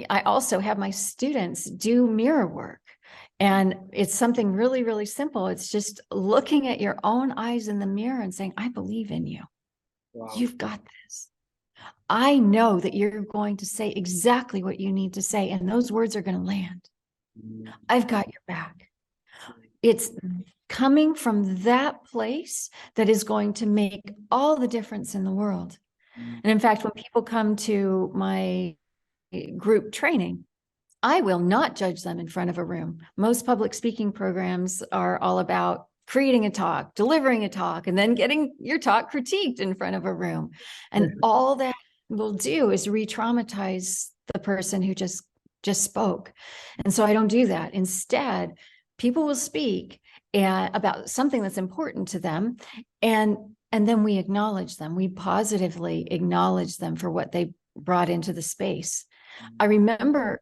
I also have my students do mirror work. And it's something really, really simple. It's just looking at your own eyes in the mirror and saying, I believe in you. Wow. You've got this. I know that you're going to say exactly what you need to say, and those words are going to land. I've got your back. It's coming from that place that is going to make all the difference in the world. And in fact, when people come to my group training, I will not judge them in front of a room. Most public speaking programs are all about creating a talk, delivering a talk, and then getting your talk critiqued in front of a room. And all that will do is re-traumatize the person who just spoke. And so I don't do that. Instead, people will speak about something that's important to them, and then we acknowledge them. We positively acknowledge them for what they brought into the space. I remember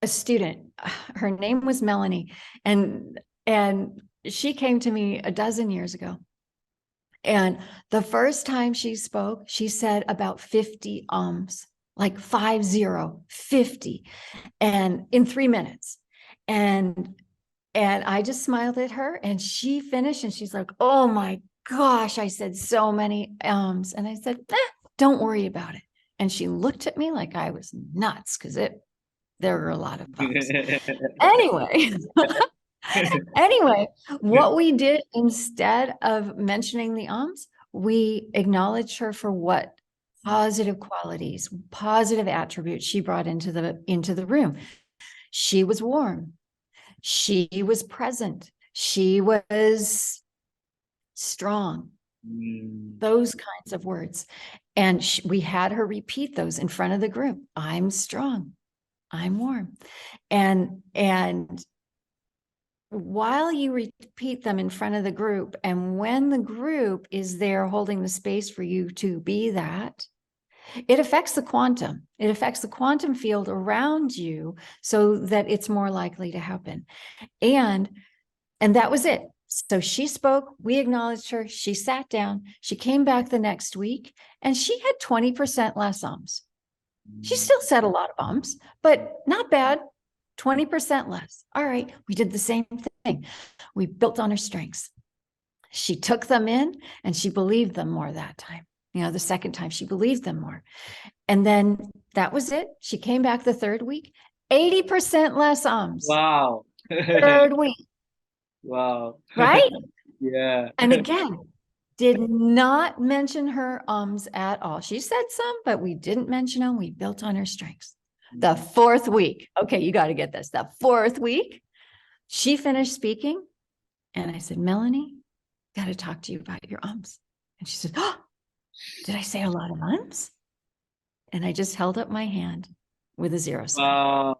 a student, her name was Melanie, and she came to me a dozen years ago. And the first time she spoke, she said about 50 like 50, and in 3 minutes. And I just smiled at her, and she finished, and she's like, oh my gosh, I said so many and I said, don't worry about it. And she looked at me like I was nuts, because there were a lot of bumps. Anyway, what we did, instead of mentioning the we acknowledged her for what positive qualities, positive attributes she brought into the room. She was warm. She was present. She was strong. Those kinds of words. And we had her repeat those in front of the group. I'm strong. I'm warm. And while you repeat them in front of the group, and when the group is there holding the space for you to be that, it affects the quantum. It affects the quantum field around you so that it's more likely to happen. And that was it. So she spoke, we acknowledged her, she sat down, she came back the next week, and she had 20% less ums. She still said a lot of ums, but not bad. 20% less. All right, we did the same thing. We built on her strengths. She took them in, and she believed them more that time. The second time she believed them more. And then that was it. She came back the third week, 80% less ums. Wow. Third week. Wow. Right? Yeah. And again, did not mention her ums at all. She said some, but we didn't mention them. We built on her strengths. The fourth week. Okay, you got to get this. The fourth week, she finished speaking. And I said, Melanie, got to talk to you about your ums. And she said, oh, did I say a lot of ums? And I just held up my hand with a 0 sign. Wow.